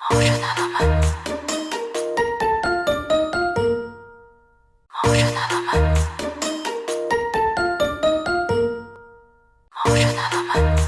Ocean element. Ocean element. Ocean element.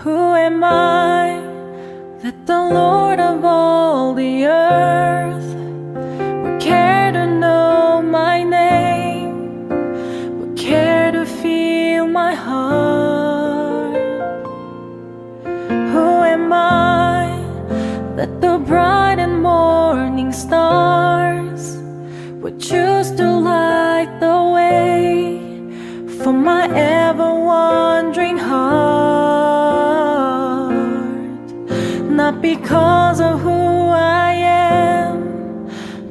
Who am I that the Lord of all the earth would care to know my name, would care to feel my heart? Who am I that the bright and morning stars would choose to light the way for my ever-wandering heart? Not because of who I am,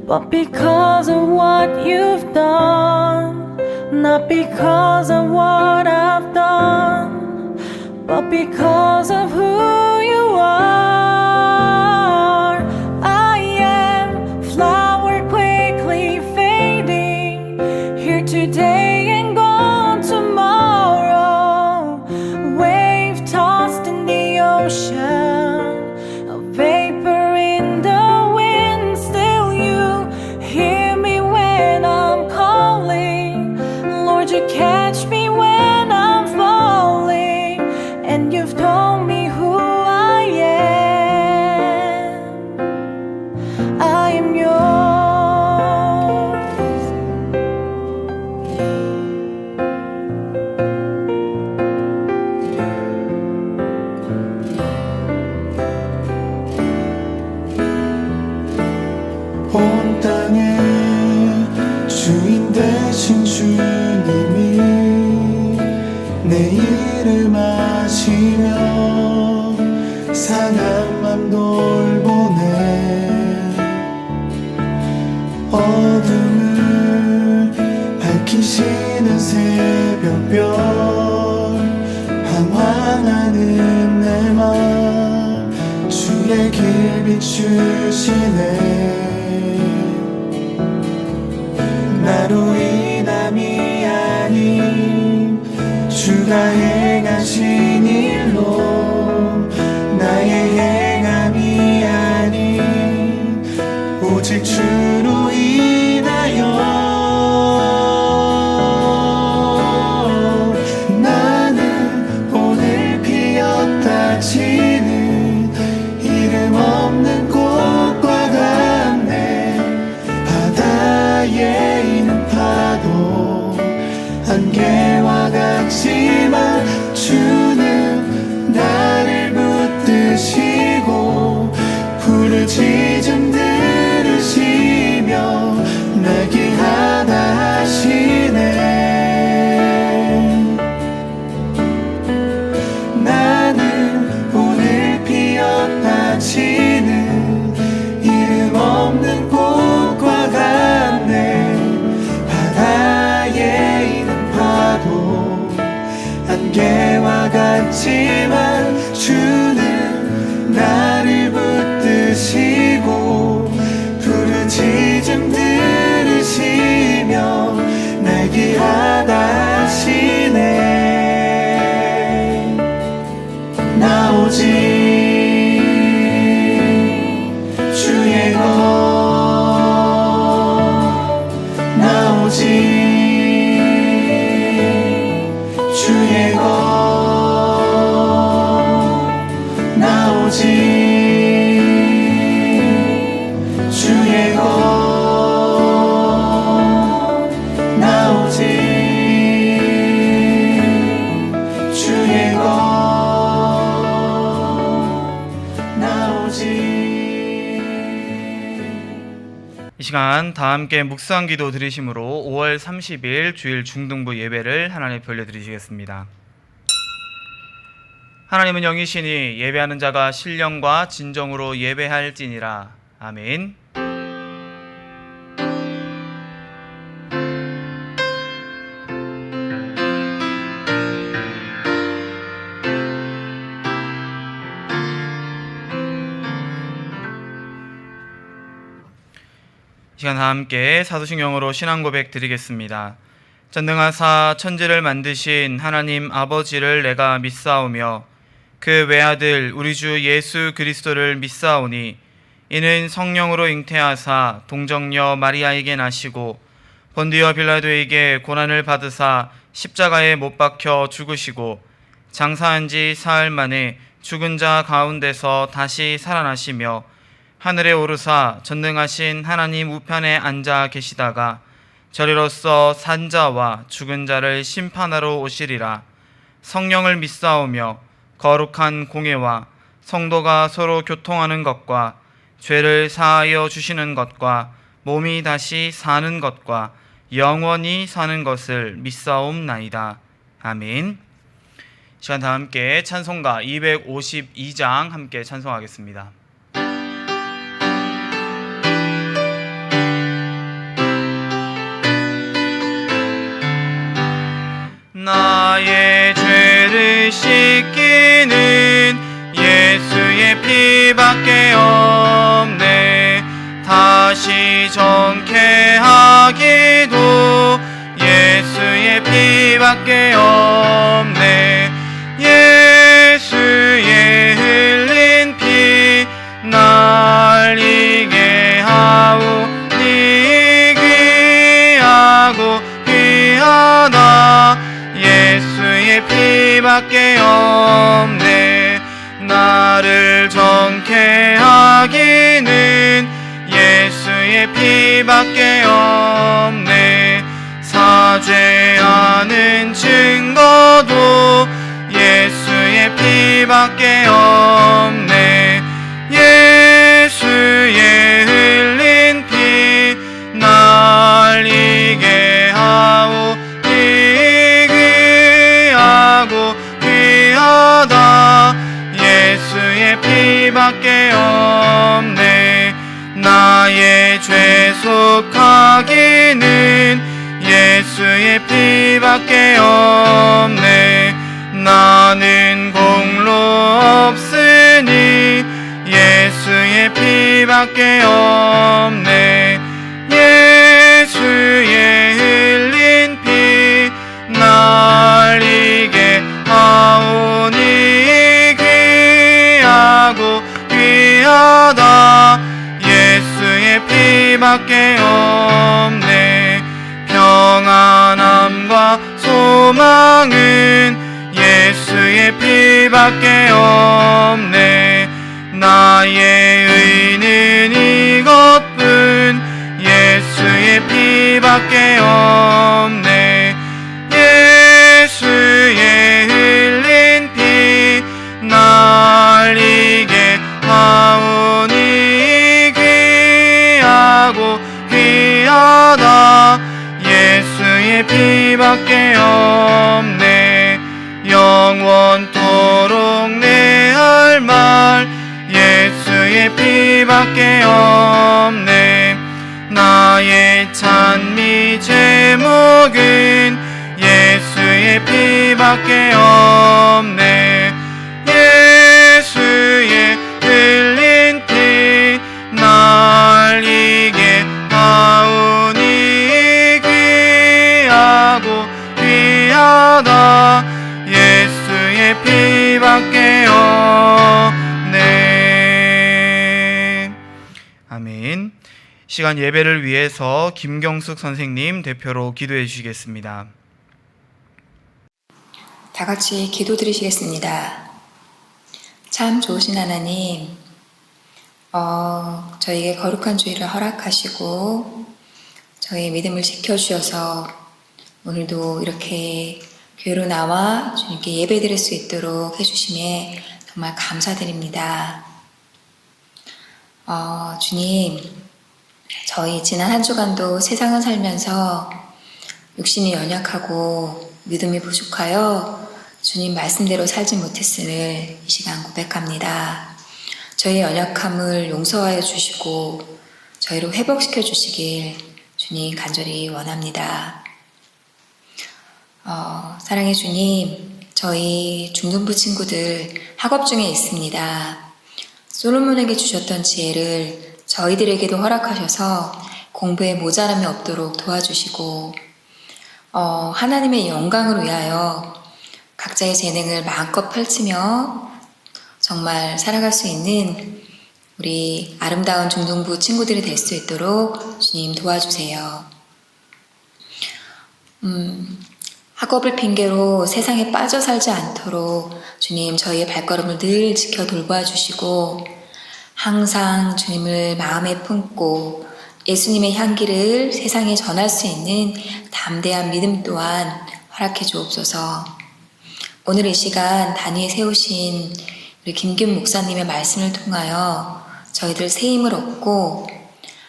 but because of what you've done. Not because of what I've done, but because of who you are. I am flower quickly fading, here today and gone tomorrow, wave tossed in the ocean, a vapor in the wind. Still you hear me when I'm calling. Lord, you catch me when I'm falling, and you've told me who I am. I am yours. 온 땅의 주인 되신 주님이 내 이름 아시며 상한 맘 돌보네. 어둠을 밝히시는 새벽별, 방황하는 내 맘 주의 길 비추시네. 나로 인함이 아닌 주가 행하신 일로, 나의 행함이 아닌 오직 주로 인하여 나는 오늘 피었다 지는 이름 없는 꽃과 같네. 바다에 있는 파도 안개와 같지만 주는 나를 붙드시고 부르짖음 들으시며 날 귀하다 하시네. 나는 오늘 피었다 지는 이름 없는 꽃과 같네. 바다에 있는 파도 안개와 같지만 주는 나를 붙드시고 부르짖음 들으시며 날 귀하다 하시네. 나 오직 주의 이 시간 다 함께 묵상 기도 드리심으로 5월 30일 주일 중등부 예배를 하나님 돌려드리시겠습니다. 하나님은 영이시니 예배하는 자가 신령과 진정으로 예배할지니라. 아멘. 시간 다 함께 사도신경으로 신앙 고백 드리겠습니다. 전능하사 천지를 만드신 하나님 아버지를 내가 믿사오며 그 외아들 우리 주 예수 그리스도를 믿사오니 이는 성령으로 잉태하사 동정녀 마리아에게 나시고 본디오 빌라도에게 고난을 받으사 십자가에 못 박혀 죽으시고 장사한 지 사흘 만에 죽은 자 가운데서 다시 살아나시며 하늘에 오르사 전능하신 하나님 우편에 앉아 계시다가 저리로서 산 자와 죽은 자를 심판하러 오시리라. 성령을 믿사오며 거룩한 공예와 성도가 서로 교통하는 것과 죄를 사하여 주시는 것과 몸이 다시 사는 것과 영원히 사는 것을 믿사옵나이다. 아멘. 시간 다 함께 찬송가 252장 함께 찬송하겠습니다. 나의 죄를 씻기는 예수의 피밖에 없네. 다시 정케하기도 예수의 피밖에 없네. 예수의 흘린 피 날 이게 하오니 귀하고 귀하다. 예수의 피밖에 없네. 나를 정케 하기는 예수의 피밖에 없네. 사죄하는 증거도 예수의 피밖에 없네. 예수의 흘린 피 날 이게 하오니 귀하고 귀하다. 예수의 피밖에 없네. 나의 죄 속하기는 예수의 피밖에 없네. 나는 공로 없으니 예수의 피밖에 없네. 예수의 흘린 피 날 이게 하오니 귀하고 귀하다. 예수의 피밖에 없네. 평안함과 소망은 예수의 피밖에 없네. 나의 의는 이것뿐 예수의 피밖에 없네. 예수의 흘린 피 날 이게 하오니 귀하고 귀하다. 예수의 피밖에 없네. 영원토록 내 할 말 예수의 피밖에 없네. 나의 찬미 제목은 예수의 피밖에 없네. 예수의 흘린 피 날 이게 하오니 귀하고 귀하다. 예수의 피밖에 없네. 아멘. 시간 예배를 위해서 김경숙 선생님 대표로 기도해 주시겠습니다. 다 같이 기도 드리시겠습니다. 참 좋으신 하나님, 저에게 거룩한 주일을 허락하시고 저의 믿음을 지켜주셔서 오늘도 이렇게 교회로 나와 주님께 예배드릴 수 있도록 해주심에 정말 감사드립니다. 주님, 저희 지난 한 주간도 세상을 살면서 육신이 연약하고 믿음이 부족하여 주님 말씀대로 살지 못했음을 이 시간 고백합니다. 저희 연약함을 용서하여 주시고 저희를 회복시켜 주시길 주님 간절히 원합니다. 사랑의 주님, 저희 중등부 친구들 학업 중에 있습니다. 솔로몬에게 주셨던 지혜를 저희들에게도 허락하셔서 공부에 모자람이 없도록 도와주시고 하나님의 영광을 위하여 각자의 재능을 마음껏 펼치며 정말 살아갈 수 있는 우리 아름다운 중등부 친구들이 될 수 있도록 주님 도와주세요. 학업을 핑계로 세상에 빠져 살지 않도록 주님 저희의 발걸음을 늘 지켜 돌봐주시고 항상 주님을 마음에 품고 예수님의 향기를 세상에 전할 수 있는 담대한 믿음 또한 허락해 주옵소서. 오늘 이 시간 단위에 세우신 우리 김균 목사님의 말씀을 통하여 저희들 새 힘을 얻고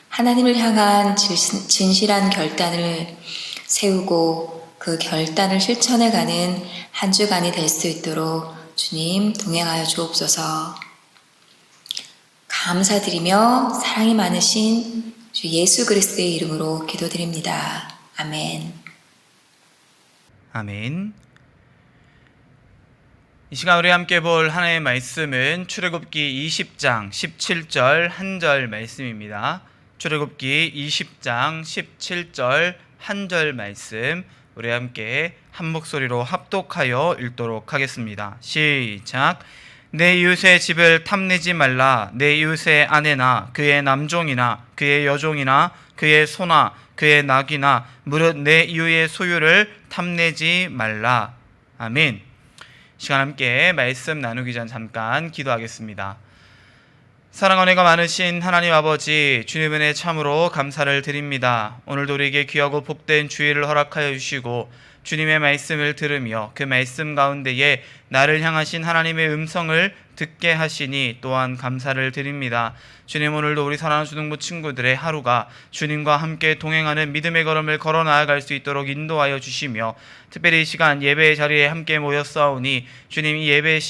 하나님을 향한 진실한 결단을 세우고 그 결단을 실천해가는 한 주간이 될 수 있도록 주님 동행하여 주옵소서. 감사드리며 사랑이 많으신 주 예수 그리스도의 이름으로 기도드립니다. 아멘. 아멘. 이 시간 우리 함께 볼 하나님의 말씀은 출애굽기 20장 17절 한 절 말씀입니다. 출애굽기 20장 17절 한 절 말씀 우리 함께 한 목소리로 합독하여 읽도록 하겠습니다. 시작. 내 이웃의 집을 탐내지 말라. 내 이웃의 아내나 그의 남종이나 그의 여종이나 그의 소나 그의 낙이나 무릇 내 이웃의 소유를 탐내지 말라. 아멘. 시간 함께 말씀 나누기 전 잠깐 기도하겠습니다. 사랑 은혜가 많으신 하나님 아버지, 주님 은혜 참으로 감사를 드립니다. 오늘도 우리에게 귀하고 복된 주의를 허락하여 주시고 주님의 말씀을 들으며 그 말씀 가운데에 나를 향하신 하나님의 음성을 듣게 하시니 또한 감사를 드립니다. 주님, 오늘도 우리 사랑하는 중등부 친구들의 하루가 주님과 함께 동행하는 믿음의 걸음을 걸어 나아갈 수 있도록 인도하여 주시며 특별히 이 시간 예배의 자리에 함께 모였사오니 주님, 이 예배의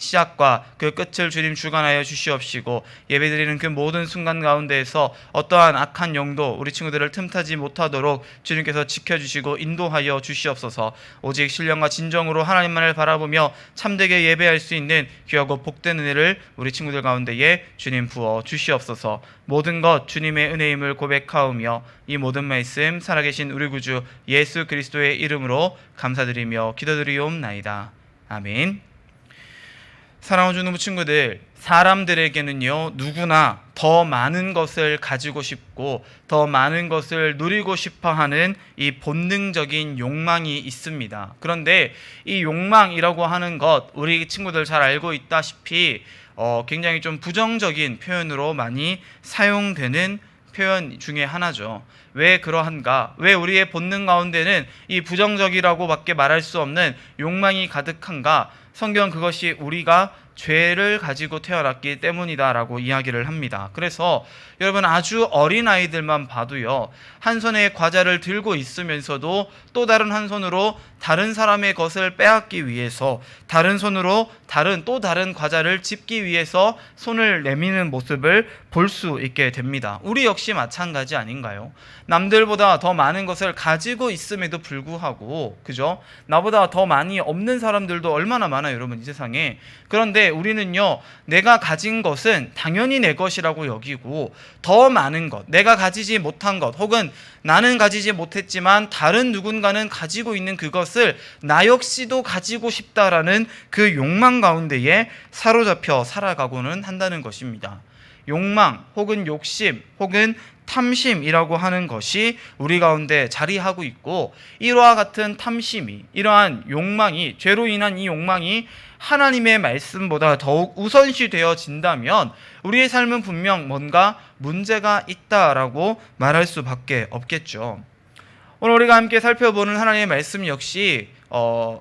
시작과 그 끝을 주님 주관하여 주시옵시고 예배드리는 그 모든 순간 가운데에서 어떠한 악한 영도 우리 친구들을 틈타지 못하도록 주님께서 지켜주시고 인도하여 주시옵소서. 오직 신령과 진정으로 하나님만을 바라보며 참되게 예배할 수 있는 귀하고 복된 은혜를 우리 친구들 가운데에 주님 부어 주시옵소서. 모든 것 주님의 은혜임을 고백하오며 이 모든 말씀 살아계신 우리 구주 예수 그리스도의 이름으로 감사드리며 기도드리옵나이다. 아멘. 사랑하는 중등부 친구들, 사람들에게는요 누구나 더 많은 것을 가지고 싶고 더 많은 것을 누리고 싶어하는 이 본능적인 욕망이 있습니다. 그런데 이 욕망이라고 하는 것 우리 친구들 잘 알고 있다시피 굉장히 좀 부정적인 표현으로 많이 사용되는 표현 중에 하나죠. 왜 그러한가? 왜 우리의 본능 가운데는 이 부정적이라고 밖에 말할 수 없는 욕망이 가득한가? 성경은 그것이 우리가 죄를 가지고 태어났기 때문이다라고 이야기를 합니다. 그래서 여러분 아주 어린 아이들만 봐도요, 한 손에 과자를 들고 있으면서도 또 다른 한 손으로 다른 사람의 것을 빼앗기 위해서 다른 손으로 또 다른 과자를 집기 위해서 손을 내미는 모습을 볼 수 있게 됩니다. 우리 역시 마찬가지 아닌가요? 남들보다 더 많은 것을 가지고 있음에도 불구하고, 그죠? 나보다 더 많이 없는 사람들도 얼마나 많아요, 여러분, 이 세상에. 그런데 우리는요, 내가 가진 것은 당연히 내 것이라고 여기고 더 많은 것, 내가 가지지 못한 것, 혹은 나는 가지지 못했지만 다른 누군가는 가지고 있는 그것을 나 역시도 가지고 싶다라는 그 욕망 가운데에 사로잡혀 살아가고는 한다는 것입니다. 욕망 혹은 욕심 혹은 탐심이라고 하는 것이 우리 가운데 자리하고 있고, 이와 같은 탐심이, 이러한 욕망이, 죄로 인한 이 욕망이 하나님의 말씀보다 더욱 우선시 되어진다면 우리의 삶은 분명 뭔가 문제가 있다라고 말할 수밖에 없겠죠. 오늘 우리가 함께 살펴보는 하나님의 말씀 역시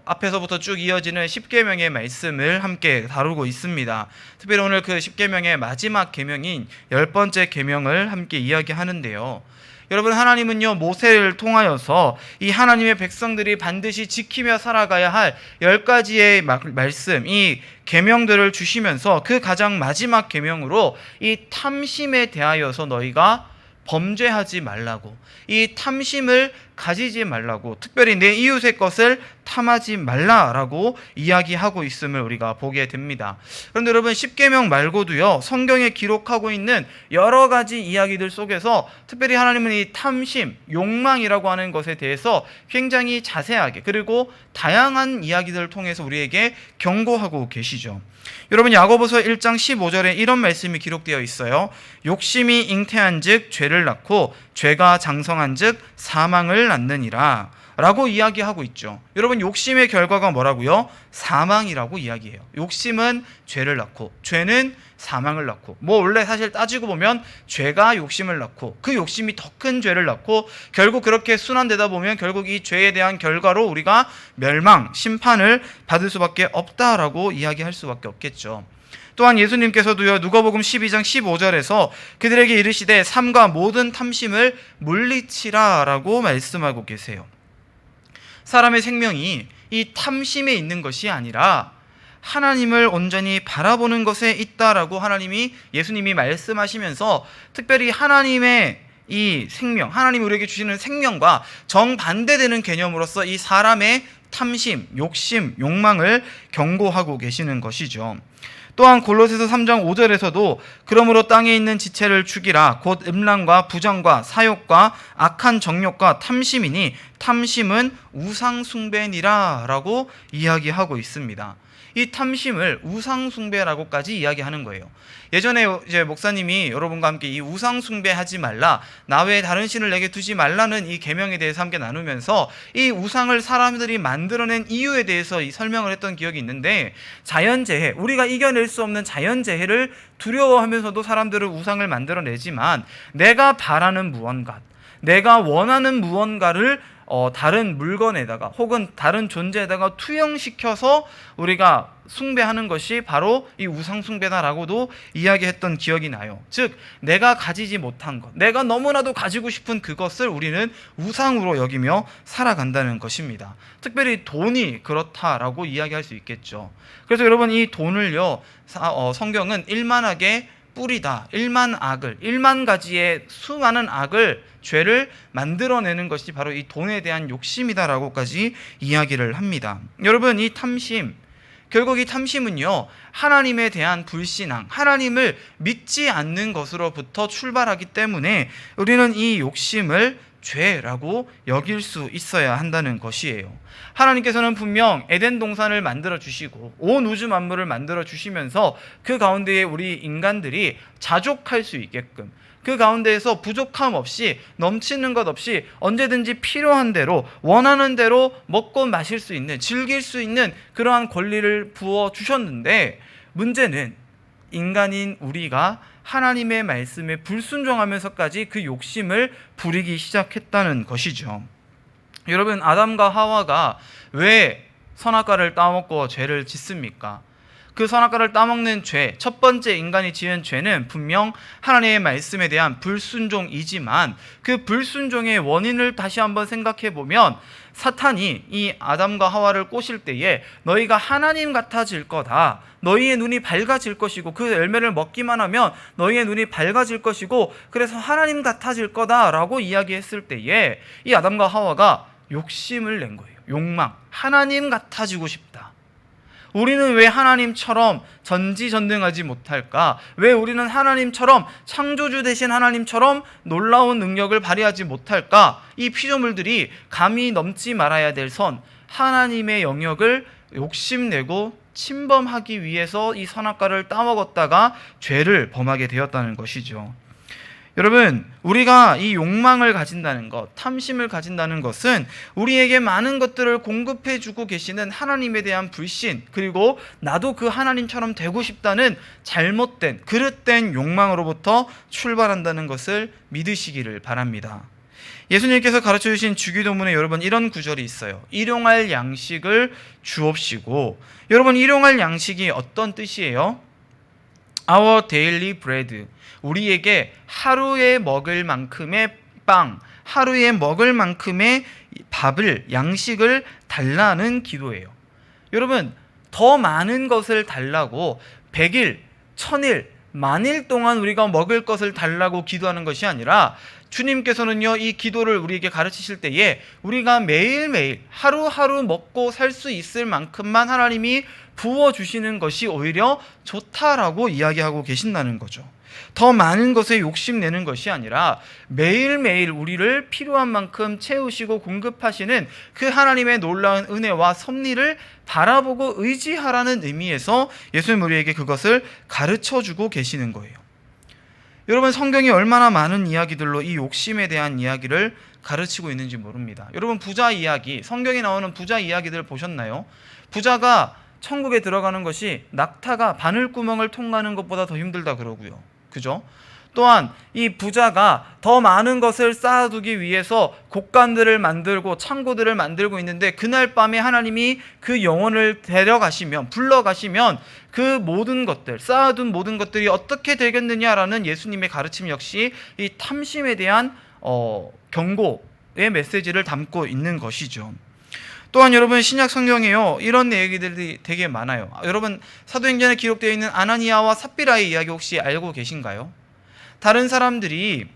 앞에서부터 쭉 이어지는 10계명의 말씀을 함께 다루고 있습니다. 특별히 오늘 그 10계명의 마지막 계명인 10번째 계명을 함께 이야기하는데요. 여러분, 하나님은요, 모세를 통하여서 이 하나님의 백성들이 반드시 지키며 살아가야 할 10가지의 말씀, 이 계명들을 주시면서 그 가장 마지막 계명으로 이 탐심에 대하여서 너희가 범죄하지 말라고, 이 탐심을 가지지 말라고, 특별히 내 이웃의 것을 탐하지 말라라고 이야기하고 있음을 우리가 보게 됩니다. 그런데 여러분, 10계명 말고도요, 성경에 기록하고 있는 여러 가지 이야기들 속에서 특별히 하나님은 이 탐심, 욕망이라고 하는 것에 대해서 굉장히 자세하게 그리고 다양한 이야기들을 통해서 우리에게 경고하고 계시죠. 여러분, 야고보서 1장 15절에 이런 말씀이 기록되어 있어요. 욕심이 잉태한즉 죄를 낳고 죄가 장성한즉 사망을 낳느니라 라고 이야기하고 있죠. 여러분, 욕심의 결과가 뭐라고요? 사망이라고 이야기해요. 욕심은 죄를 낳고 죄는 사망을 낳고, 원래 사실 따지고 보면 죄가 욕심을 낳고 그 욕심이 더 큰 죄를 낳고 결국 그렇게 순환되다 보면 결국 이 죄에 대한 결과로 우리가 멸망, 심판을 받을 수밖에 없다라고 이야기할 수밖에 없겠죠. 또한 예수님께서도요, 누가복음 12장 15절에서 그들에게 이르시되 삼가 모든 탐심을 물리치라 라고 말씀하고 계세요. 사람의 생명이 이 탐심에 있는 것이 아니라 하나님을 온전히 바라보는 것에 있다라고 예수님이 말씀하시면서 특별히 하나님의 이 생명, 하나님이 우리에게 주시는 생명과 정반대되는 개념으로서 이 사람의 탐심, 욕심, 욕망을 경고하고 계시는 것이죠. 또한 골로새서 3장 5절에서도 그러므로 땅에 있는 지체를 죽이라 곧 음란과 부정과 사욕과 악한 정욕과 탐심이니 탐심은 우상 숭배니라 라고 이야기하고 있습니다. 이 탐심을 우상 숭배라고까지 이야기하는 거예요. 예전에 이제 목사님이 여러분과 함께 이 우상 숭배하지 말라, 나 외에 다른 신을 내게 두지 말라는 이 계명에 대해서 함께 나누면서 이 우상을 사람들이 만들어낸 이유에 대해서 이 설명을 했던 기억이 있는데, 자연재해, 우리가 이겨낼 수 없는 자연재해를 두려워하면서도 사람들은 우상을 만들어내지만 내가 바라는 무언가, 내가 원하는 무언가를 다른 물건에다가 혹은 다른 존재에다가 투영시켜서 우리가 숭배하는 것이 바로 이 우상 숭배다라고도 이야기했던 기억이 나요. 즉, 내가 가지지 못한 것, 내가 너무나도 가지고 싶은 그것을 우리는 우상으로 여기며 살아간다는 것입니다. 특별히 돈이 그렇다라고 이야기할 수 있겠죠. 그래서 여러분, 이 돈을요, 성경은 일만하게 뿌리다, 일만 가지의 수많은 악을, 죄를 만들어내는 것이 바로 이 돈에 대한 욕심이다라고까지 이야기를 합니다. 여러분, 이 탐심, 결국 이 탐심은요, 하나님에 대한 불신앙, 하나님을 믿지 않는 것으로부터 출발하기 때문에 우리는 이 욕심을 죄라고 여길 수 있어야 한다는 것이에요. 하나님께서는 분명 에덴 동산을 만들어 주시고 온 우주 만물을 만들어 주시면서 그 가운데에 우리 인간들이 자족할 수 있게끔, 그 가운데에서 부족함 없이, 넘치는 것 없이 언제든지 필요한 대로 원하는 대로 먹고 마실 수 있는, 즐길 수 있는 그러한 권리를 부어 주셨는데, 문제는 인간인 우리가 하나님의 말씀에 불순종하면서까지 그 욕심을 부리기 시작했다는 것이죠. 여러분, 아담과 하와가 왜 선악과를 따먹고 죄를 짓습니까? 그 선악과를 따먹는 죄, 첫 번째 인간이 지은 죄는 분명 하나님의 말씀에 대한 불순종이지만, 그 불순종의 원인을 다시 한번 생각해 보면 사탄이 이 아담과 하와를 꼬실 때에 너희가 하나님 같아질 거다, 너희의 눈이 밝아질 것이고 그 열매를 먹기만 하면 너희의 눈이 밝아질 것이고 그래서 하나님 같아질 거다라고 이야기했을 때에 이 아담과 하와가 욕심을 낸 거예요. 욕망, 하나님 같아지고 싶다. 우리는 왜 하나님처럼 전지전능하지 못할까? 왜 우리는 하나님처럼, 창조주 되신 하나님처럼 놀라운 능력을 발휘하지 못할까? 이 피조물들이 감히 넘지 말아야 될 선, 하나님의 영역을 욕심내고 침범하기 위해서 이 선악과를 따먹었다가 죄를 범하게 되었다는 것이죠. 여러분, 우리가 이 욕망을 가진다는 것, 탐심을 가진다는 것은 우리에게 많은 것들을 공급해주고 계시는 하나님에 대한 불신, 그리고 나도 그 하나님처럼 되고 싶다는 잘못된, 그릇된 욕망으로부터 출발한다는 것을 믿으시기를 바랍니다. 예수님께서 가르쳐 주신 주기도문에 여러분 이런 구절이 있어요. 일용할 양식을 주옵시고. 여러분 일용할 양식이 어떤 뜻이에요? Our daily bread. 우리에게 하루에 먹을 만큼의 빵, 하루에 먹을 만큼의 밥을, 양식을 달라는 기도예요. 여러분 더 많은 것을 달라고 100일, 1000일, 만일 동안 우리가 먹을 것을 달라고 기도하는 것이 아니라 주님께서는요, 이 기도를 우리에게 가르치실 때에 우리가 매일매일 하루하루 먹고 살 수 있을 만큼만 하나님이 부어주시는 것이 오히려 좋다라고 이야기하고 계신다는 거죠. 더 많은 것에 욕심내는 것이 아니라 매일매일 우리를 필요한 만큼 채우시고 공급하시는 그 하나님의 놀라운 은혜와 섭리를 바라보고 의지하라는 의미에서 예수님 우리에게 그것을 가르쳐주고 계시는 거예요. 여러분 성경이 얼마나 많은 이야기들로 이 욕심에 대한 이야기를 가르치고 있는지 모릅니다. 여러분 부자 이야기, 성경에 나오는 부자 이야기들 보셨나요? 부자가 천국에 들어가는 것이 낙타가 바늘구멍을 통과하는 것보다 더 힘들다 그러고요. 그죠? 또한 이 부자가 더 많은 것을 쌓아두기 위해서 곡간들을 만들고 창고들을 만들고 있는데 그날 밤에 하나님이 그 영혼을 데려가시면, 불러가시면 그 모든 것들, 쌓아둔 모든 것들이 어떻게 되겠느냐라는 예수님의 가르침 역시 이 탐심에 대한 경고의 메시지를 담고 있는 것이죠. 또한 여러분 신약 성경에요 이런 얘기들이 되게 많아요. 여러분 사도행전에 기록되어 있는 아나니아와 삽비라의 이야기 혹시 알고 계신가요? 다른 사람들이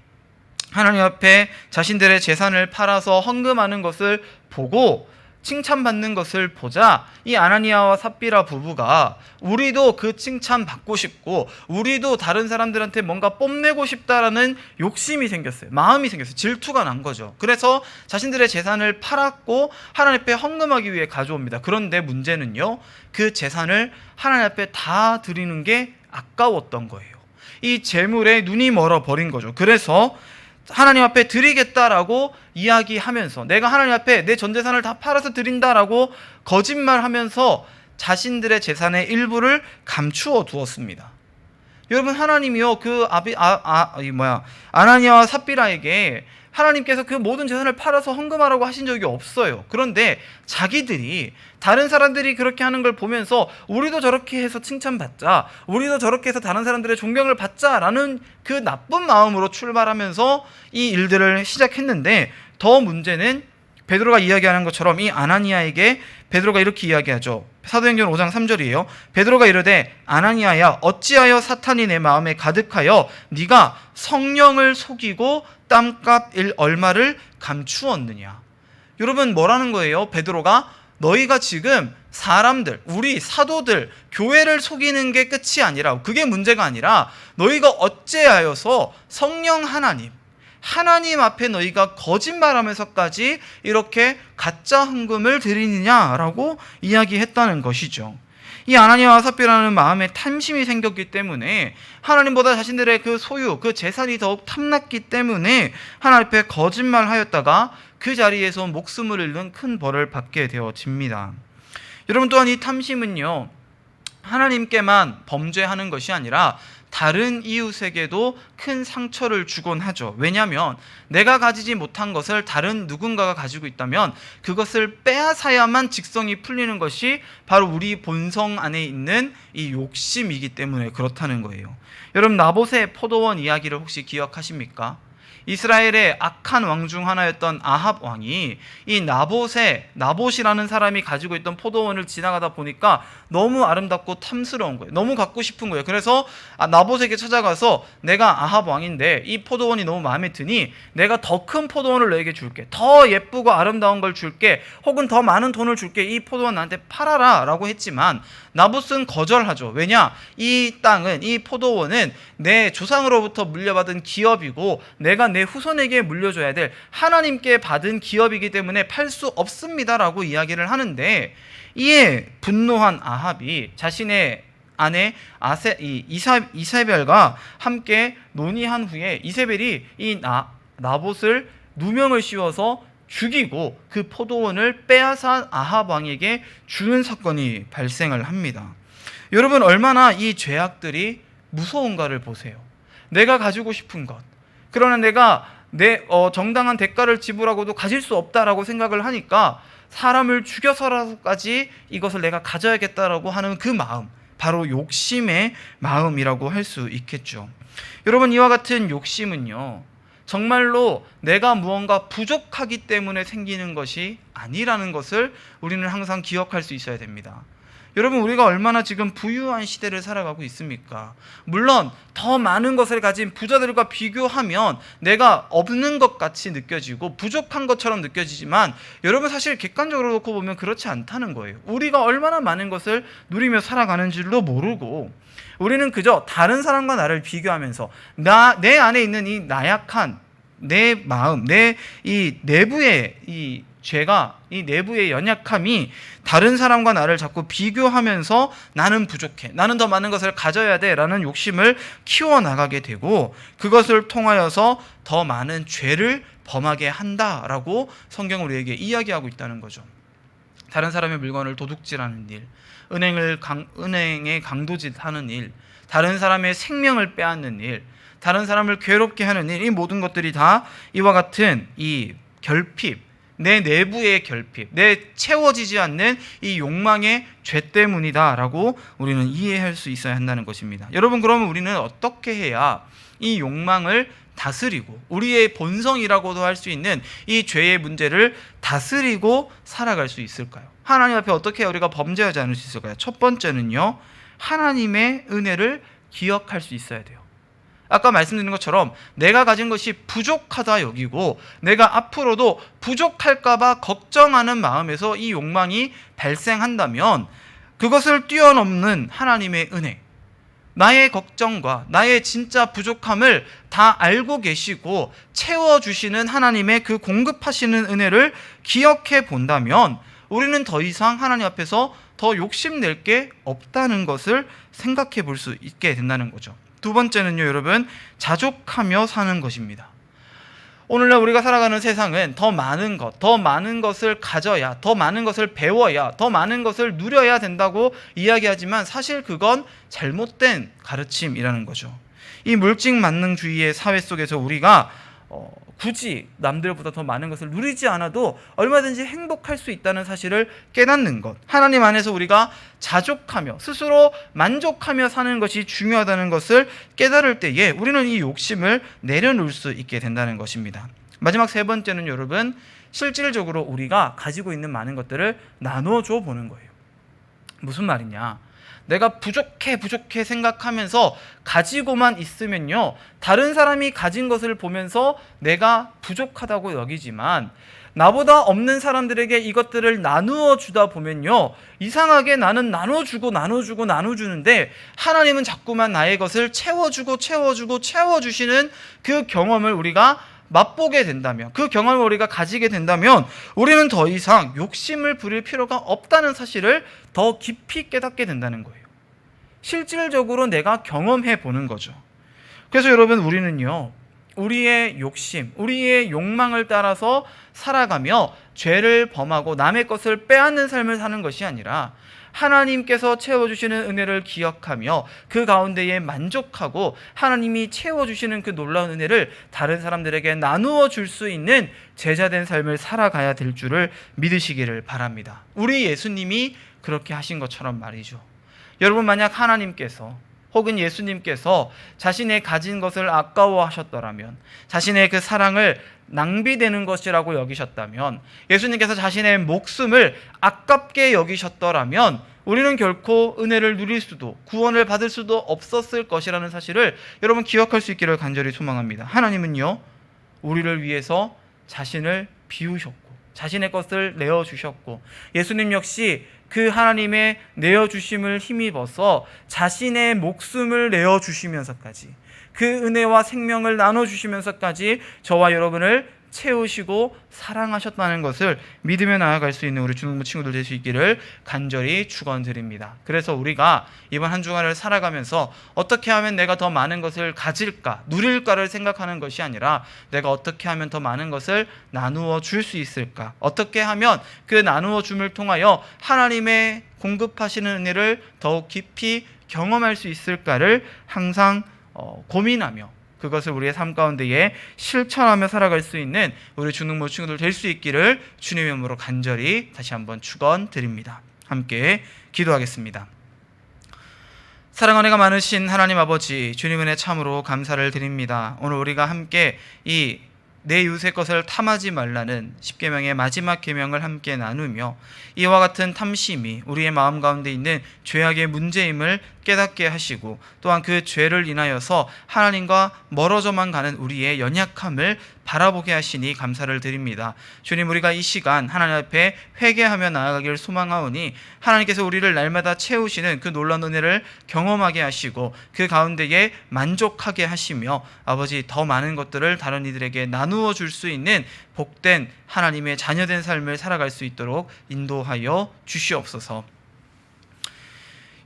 하나님 앞에 자신들의 재산을 팔아서 헌금하는 것을 보고 칭찬받는 것을 보자 이 아나니아와 삽비라 부부가 우리도 그 칭찬 받고 싶고 우리도 다른 사람들한테 뭔가 뽐내고 싶다라는 욕심이 생겼어요. 마음이 생겼어요. 질투가 난 거죠. 그래서 자신들의 재산을 팔았고 하나님 앞에 헌금하기 위해 가져옵니다. 그런데 문제는요, 그 재산을 하나님 앞에 다 드리는 게 아까웠던 거예요. 이 재물에 눈이 멀어 버린 거죠. 그래서 하나님 앞에 드리겠다라고 이야기하면서 내가 하나님 앞에 내 전 재산을 다 팔아서 드린다라고 거짓말하면서 자신들의 재산의 일부를 감추어 두었습니다. 여러분 하나님이요 아나니아와 삽비라에게 하나님께서 그 모든 재산을 팔아서 헌금하라고 하신 적이 없어요. 그런데 자기들이 다른 사람들이 그렇게 하는 걸 보면서 우리도 저렇게 해서 칭찬받자, 우리도 저렇게 해서 다른 사람들의 존경을 받자라는 그 나쁜 마음으로 출발하면서 이 일들을 시작했는데 더 문제는 베드로가 이야기하는 것처럼 이 아나니아에게 베드로가 이렇게 이야기하죠. 사도행전 5장 3절이에요. 베드로가 이르되 아나니아야 어찌하여 사탄이 내 마음에 가득하여 네가 성령을 속이고 땀값 얼마를 감추었느냐. 여러분 뭐라는 거예요? 베드로가 너희가 지금 사람들, 우리 사도들, 교회를 속이는 게 끝이 아니라 그게 문제가 아니라 너희가 어찌하여서 성령 하나님 앞에 너희가 거짓말하면서까지 이렇게 가짜 헌금을 드리느냐라고 이야기했다는 것이죠. 이 아나니아와 삽비라는 마음에 탐심이 생겼기 때문에 하나님보다 자신들의 그 소유, 그 재산이 더욱 탐났기 때문에 하나님 앞에 거짓말하였다가 그 자리에서 목숨을 잃는 큰 벌을 받게 되어집니다. 여러분 또한 이 탐심은요 하나님께만 범죄하는 것이 아니라 다른 이웃에게도 큰 상처를 주곤 하죠. 왜냐하면 내가 가지지 못한 것을 다른 누군가가 가지고 있다면 그것을 빼앗아야만 직성이 풀리는 것이 바로 우리 본성 안에 있는 이 욕심이기 때문에 그렇다는 거예요. 여러분 나봇의 포도원 이야기를 혹시 기억하십니까? 이스라엘의 악한 왕 중 하나였던 아합 왕이 이 나봇이라는 사람이 가지고 있던 포도원을 지나가다 보니까 너무 아름답고 탐스러운 거예요. 너무 갖고 싶은 거예요. 그래서 나봇에게 찾아가서 내가 아합 왕인데 이 포도원이 너무 마음에 드니 내가 더 큰 포도원을 너에게 줄게. 더 예쁘고 아름다운 걸 줄게. 혹은 더 많은 돈을 줄게. 이 포도원 나한테 팔아라 라고 했지만 나봇은 거절하죠. 왜냐? 이 땅은, 이 포도원은 내 조상으로부터 물려받은 기업이고 내가 내 후손에게 물려줘야 될 하나님께 받은 기업이기 때문에 팔 수 없습니다라고 이야기를 하는데 이에 분노한 아합이 자신의 아내 이세벨과 함께 논의한 후에 이세벨이 이 나봇을 누명을 씌워서 죽이고 그 포도원을 빼앗아 아합 왕에게 주는 사건이 발생을 합니다. 여러분 얼마나 이 죄악들이 무서운가를 보세요. 내가 가지고 싶은 것, 그러나 내가 내 정당한 대가를 지불하고도 가질 수 없다라고 생각을 하니까 사람을 죽여서라도까지 이것을 내가 가져야겠다라고 하는 그 마음, 바로 욕심의 마음이라고 할 수 있겠죠. 여러분, 이와 같은 욕심은요, 정말로 내가 무언가 부족하기 때문에 생기는 것이 아니라는 것을 우리는 항상 기억할 수 있어야 됩니다. 여러분, 우리가 얼마나 지금 부유한 시대를 살아가고 있습니까? 물론 더 많은 것을 가진 부자들과 비교하면 내가 없는 것 같이 느껴지고 부족한 것처럼 느껴지지만, 여러분, 사실 객관적으로 놓고 보면 그렇지 않다는 거예요. 우리가 얼마나 많은 것을 누리며 살아가는 줄도 모르고, 우리는 그저 다른 사람과 나를 비교하면서 내 안에 있는 이 나약한 내 마음, 내 이 내부의 이 죄가, 이 내부의 연약함이 다른 사람과 나를 자꾸 비교하면서 나는 부족해, 나는 더 많은 것을 가져야 돼 라는 욕심을 키워나가게 되고, 그것을 통하여서 더 많은 죄를 범하게 한다라고 성경은 우리에게 이야기하고 있다는 거죠. 다른 사람의 물건을 도둑질하는 일, 은행에 강도짓하는 일, 다른 사람의 생명을 빼앗는 일, 다른 사람을 괴롭게 하는 일, 이 모든 것들이 다 이와 같은 이 결핍, 내 내부의 결핍, 내 채워지지 않는 이 욕망의 죄 때문이다라고 우리는 이해할 수 있어야 한다는 것입니다. 여러분, 그러면 우리는 어떻게 해야 이 욕망을 다스리고 우리의 본성이라고도 할 수 있는 이 죄의 문제를 다스리고 살아갈 수 있을까요? 하나님 앞에 어떻게 해야 우리가 범죄하지 않을 수 있을까요? 첫 번째는요, 하나님의 은혜를 기억할 수 있어야 돼요. 아까 말씀드린 것처럼 내가 가진 것이 부족하다 여기고 내가 앞으로도 부족할까 봐 걱정하는 마음에서 이 욕망이 발생한다면, 그것을 뛰어넘는 하나님의 은혜, 나의 걱정과 나의 진짜 부족함을 다 알고 계시고 채워주시는 하나님의 그 공급하시는 은혜를 기억해 본다면, 우리는 더 이상 하나님 앞에서 더 욕심낼 게 없다는 것을 생각해 볼 수 있게 된다는 거죠. 두 번째는요, 여러분, 자족하며 사는 것입니다. 오늘날 우리가 살아가는 세상은 더 많은 것을 가져야, 더 많은 것을 배워야, 더 많은 것을 누려야 된다고 이야기하지만, 사실 그건 잘못된 가르침이라는 거죠. 이 물질만능주의의 사회 속에서 우리가 굳이 남들보다 더 많은 것을 누리지 않아도 얼마든지 행복할 수 있다는 사실을 깨닫는 것, 하나님 안에서 우리가 자족하며 스스로 만족하며 사는 것이 중요하다는 것을 깨달을 때에 우리는 이 욕심을 내려놓을 수 있게 된다는 것입니다. 마지막 세 번째는 여러분, 실질적으로 우리가 가지고 있는 많은 것들을 나눠줘 보는 거예요. 무슨 말이냐? 내가 부족해 생각하면서 가지고만 있으면요, 다른 사람이 가진 것을 보면서 내가 부족하다고 여기지만, 나보다 없는 사람들에게 이것들을 나누어 주다 보면요, 이상하게 나는 나눠주는데 하나님은 자꾸만 나의 것을 채워주시는 그 경험을 우리가 맛보게 된다면, 그 경험을 우리가 가지게 된다면, 우리는 더 이상 욕심을 부릴 필요가 없다는 사실을 더 깊이 깨닫게 된다는 거예요. 실질적으로 내가 경험해 보는 거죠. 그래서 여러분, 우리는요, 우리의 욕심, 우리의 욕망을 따라서 살아가며 죄를 범하고 남의 것을 빼앗는 삶을 사는 것이 아니라, 하나님께서 채워주시는 은혜를 기억하며 그 가운데에 만족하고 하나님이 채워주시는 그 놀라운 은혜를 다른 사람들에게 나누어 줄 수 있는 제자된 삶을 살아가야 될 줄을 믿으시기를 바랍니다. 우리 예수님이 그렇게 하신 것처럼 말이죠. 여러분, 만약 하나님께서 혹은 예수님께서 자신의 가진 것을 아까워하셨더라면, 자신의 그 사랑을 낭비되는 것이라고 여기셨다면, 예수님께서 자신의 목숨을 아깝게 여기셨더라면, 우리는 결코 은혜를 누릴 수도 구원을 받을 수도 없었을 것이라는 사실을 여러분 기억할 수 있기를 간절히 소망합니다. 하나님은요, 우리를 위해서 자신을 비우셨고 자신의 것을 내어주셨고, 예수님 역시 그 하나님의 내어주심을 힘입어서 자신의 목숨을 내어주시면서까지, 그 은혜와 생명을 나눠주시면서까지 저와 여러분을 채우시고 사랑하셨다는 것을 믿으며 나아갈 수 있는 우리 중등부 친구들 될 수 있기를 간절히 축원드립니다. 그래서 우리가 이번 한 주간을 살아가면서 어떻게 하면 내가 더 많은 것을 가질까, 누릴까를 생각하는 것이 아니라, 내가 어떻게 하면 더 많은 것을 나누어 줄 수 있을까, 어떻게 하면 그 나누어 줌을 통하여 하나님의 공급하시는 은혜를 더욱 깊이 경험할 수 있을까를 항상 고민하며, 그것을 우리의 삶 가운데에 실천하며 살아갈 수 있는 우리 중등부 친구들 될 수 있기를 주님의 이름으로 간절히 다시 한번 축원드립니다. 함께 기도하겠습니다. 사랑 은혜가 많으신 하나님 아버지, 주님 은혜 참으로 감사를 드립니다. 오늘 우리가 함께 이 내 이웃의 것을 탐하지 말라는 10계명의 마지막 계명을 함께 나누며 이와 같은 탐심이 우리의 마음 가운데 있는 죄악의 문제임을 깨닫게 하시고 또한 그 죄를 인하여서 하나님과 멀어져만 가는 우리의 연약함을 바라보게 하시니 감사를 드립니다. 주님, 우리가 이 시간 하나님 앞에 회개하며 나아가길 소망하오니 하나님께서 우리를 날마다 채우시는 그 놀라운 은혜를 경험하게 하시고 그 가운데에 만족하게 하시며 아버지 더 많은 것들을 다른 이들에게 나누어 줄 수 있는 복된 하나님의 자녀된 삶을 살아갈 수 있도록 인도하여 주시옵소서.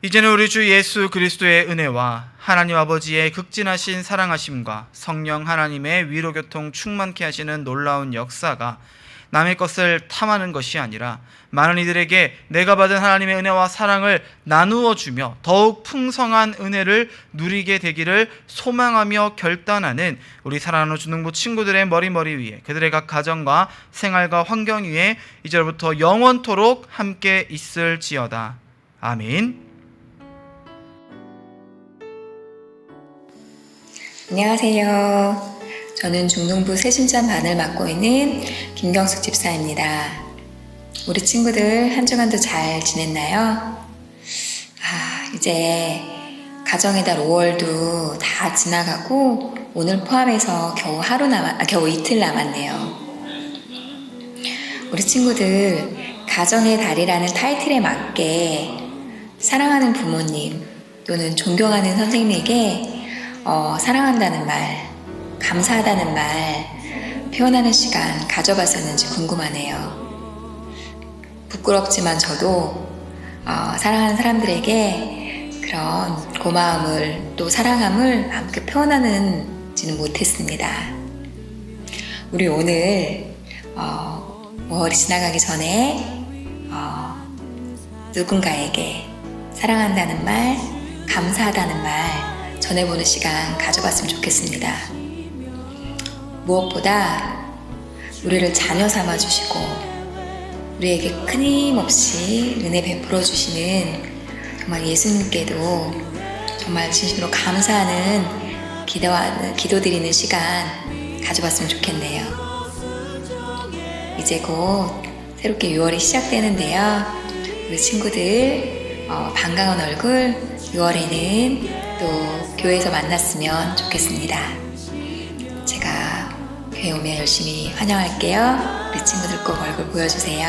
이제는 우리 주 예수 그리스도의 은혜와 하나님 아버지의 극진하신 사랑하심과 성령 하나님의 위로교통 충만케 하시는 놀라운 역사가 남의 것을 탐하는 것이 아니라 많은 이들에게 내가 받은 하나님의 은혜와 사랑을 나누어 주며 더욱 풍성한 은혜를 누리게 되기를 소망하며 결단하는 우리 사랑하는 중등부 친구들의 머리 위에 그들의 각 가정과 생활과 환경 위에 이제부터 영원토록 함께 있을지어다. 아멘. 안녕하세요. 저는 중등부 새신자반을 맡고 있는 김경숙 집사입니다. 우리 친구들 한 주간도 잘 지냈나요? 이제 가정의 달 5월도 다 지나가고 오늘 포함해서 겨우 이틀 남았네요. 우리 친구들 가정의 달이라는 타이틀에 맞게 사랑하는 부모님 또는 존경하는 선생님에게 사랑한다는 말, 감사하다는 말 표현하는 시간 가져봤었는지 궁금하네요. 부끄럽지만 저도 사랑하는 사람들에게 그런 고마움을 또 사랑함을 함께 표현하지는 못했습니다. 우리 오늘 5월이 지나가기 전에 누군가에게 사랑한다는 말, 감사하다는 말 전해보는 시간 가져봤으면 좋겠습니다. 무엇보다 우리를 자녀 삼아주시고 우리에게 끊임없이 은혜 베풀어 주시는 정말 예수님께도 정말 진심으로 감사하는 기도드리는 시간 가져봤으면 좋겠네요. 이제 곧 새롭게 6월이 시작되는데요. 우리 친구들 반가운 얼굴 6월에는 또 교회에서 만났으면 좋겠습니다. 제가 교회 오면 열심히 환영할게요. 우리 친구들 꼭 얼굴 보여주세요.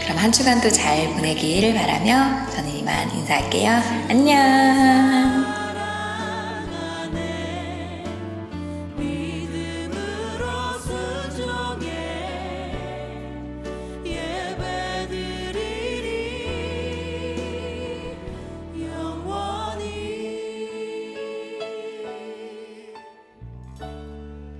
그럼 한 주간도 잘 보내기를 바라며 저는 이만 인사할게요. 안녕.